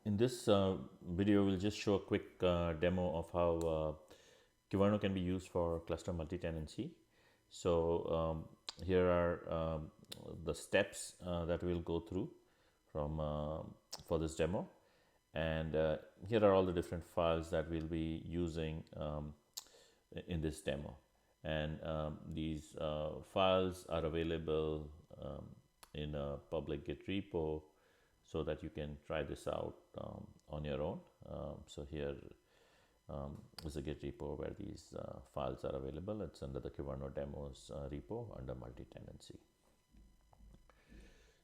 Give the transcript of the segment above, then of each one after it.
In this video, we'll just show a quick demo of how Kyverno can be used for cluster multi-tenancy. So here are the steps that we'll go through from for this demo, and here are all the different files that we'll be using in this demo. And these files are available in a public Git repo, so that you can try this out on your own. So here is a Git repo where these files are available. It's under the Kyverno demos repo under multi-tenancy.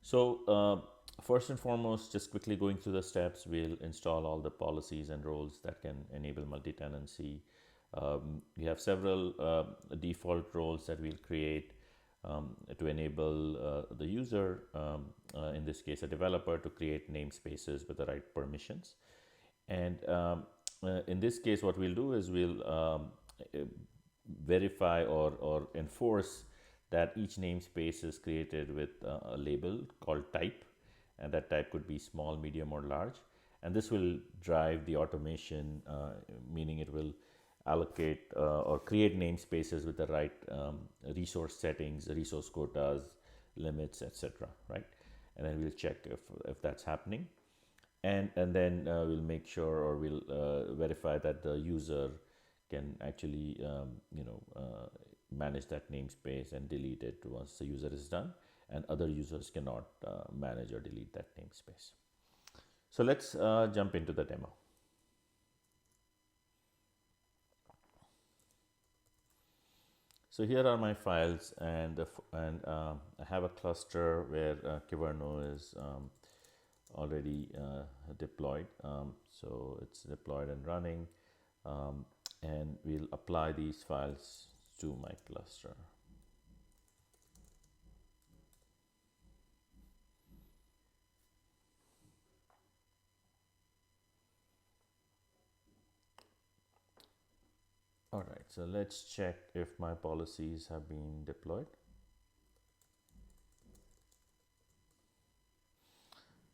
So first and foremost, just quickly going through the steps, we'll install all the policies and roles that can enable multi-tenancy. We have several default roles that we'll create to enable the user, in this case a developer, to create namespaces with the right permissions. And in this case, what we'll do is we'll verify or enforce that each namespace is created with a label called type, and that type could be small, medium, or large. And this will drive the automation, meaning it will allocate or create namespaces with the right resource settings, resource quotas, limits, etc. Right, and then we'll check if that's happening, and then we'll make sure, or we'll verify that the user can actually manage that namespace and delete it once the user is done, and other users cannot manage or delete that namespace. So let's jump into the demo. So here are my files, and I have a cluster where Kyverno is already deployed. So it's deployed and running, and we'll apply these files to my cluster. All right, so let's check if my policies have been deployed.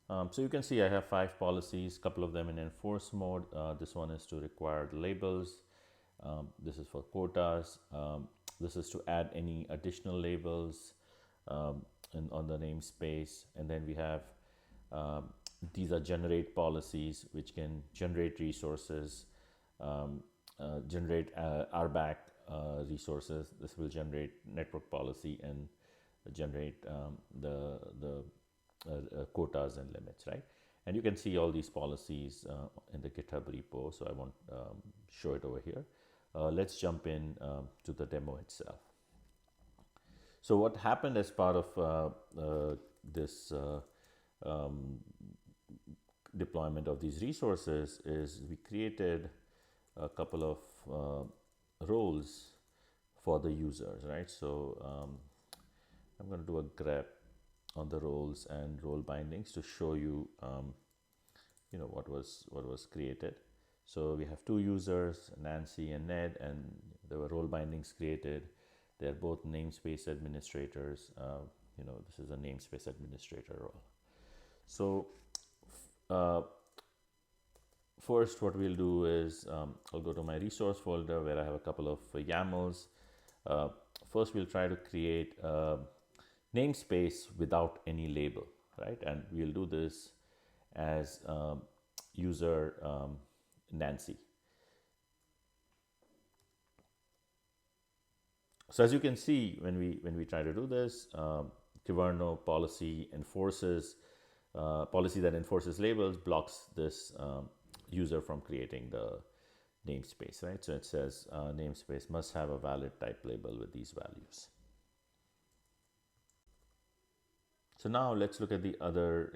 So you can see I have 5 policies, couple of them in enforce mode. This one is to required labels. This is for quotas. This is to add any additional labels on the namespace. And then we have these are generate policies, which can generate resources, generate RBAC resources. This will generate network policy and generate the quotas and limits, right? And you can see all these policies in the GitHub repo, so I won't show it over here. Let's jump in to the demo itself. So what happened as part of this deployment of these resources is we created a couple of roles for the users, right? So I'm going to do a grep on the roles and role bindings to show you, what was created. So we have 2 users, Nancy and Ned, and there were role bindings created. They're both namespace administrators. This is a namespace administrator role. So first, what we'll do is I'll go to my resource folder where I have a couple of YAMLs. First, we'll try to create a namespace without any label, right? And we'll do this as user Nancy. So as you can see, when we try to do this, Kyverno policy that enforces labels blocks this user from creating the namespace, right? So it says namespace must have a valid type label with these values. So now let's look at the other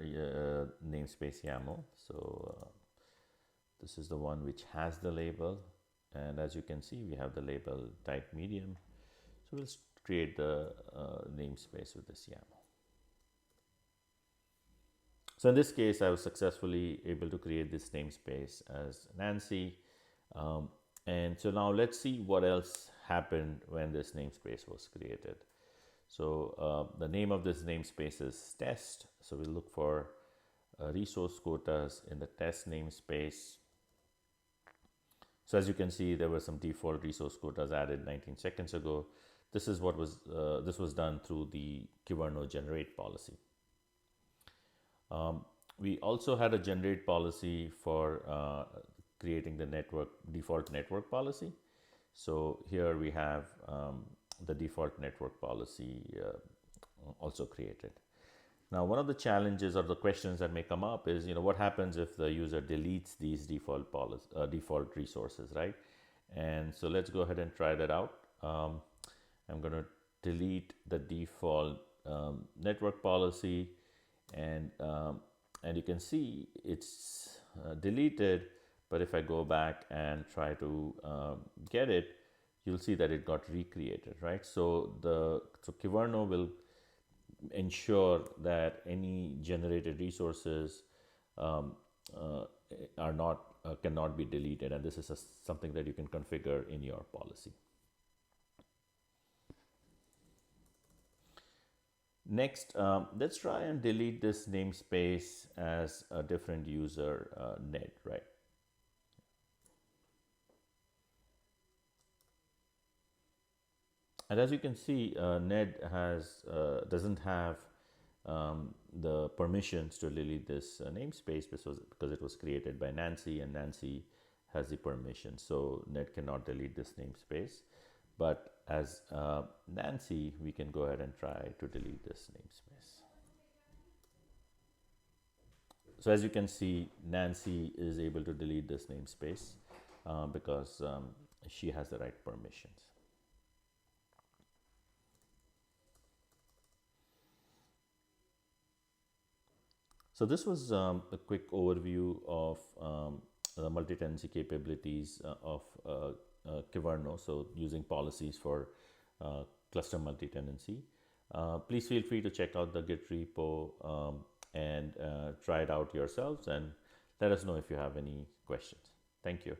namespace YAML. So this is the one which has the label, and as you can see, we have the label type medium. So we'll create the namespace with this YAML. So in this case, I was successfully able to create this namespace as Nancy. And so now let's see what else happened when this namespace was created. So the name of this namespace is test. So we'll look for resource quotas in the test namespace. So as you can see, there were some default resource quotas added 19 seconds ago. This was done through the Kyverno generate policy. We also had a generate policy for creating the default network policy. So here we have the default network policy also created. Now, one of the challenges or the questions that may come up is, what happens if the user deletes these default resources, right? And so let's go ahead and try that out. I'm going to delete the default network policy, and you can see it's deleted. But if I go back and try to get it, you'll see that it got recreated, right? So Kyverno will ensure that any generated resources cannot be deleted, and this is something that you can configure in your policy. Next, let's try and delete this namespace as a different user, Ned, right? And as you can see, Ned doesn't have the permissions to delete this namespace because it was created by Nancy, and Nancy has the permission. So Ned cannot delete this namespace. But as Nancy, we can go ahead and try to delete this namespace. So as you can see, Nancy is able to delete this namespace because she has the right permissions. So this was a quick overview of the multi-tenancy capabilities of Kyverno, so using policies for cluster multi-tenancy. Please feel free to check out the Git repo and try it out yourselves, and let us know if you have any questions. Thank you.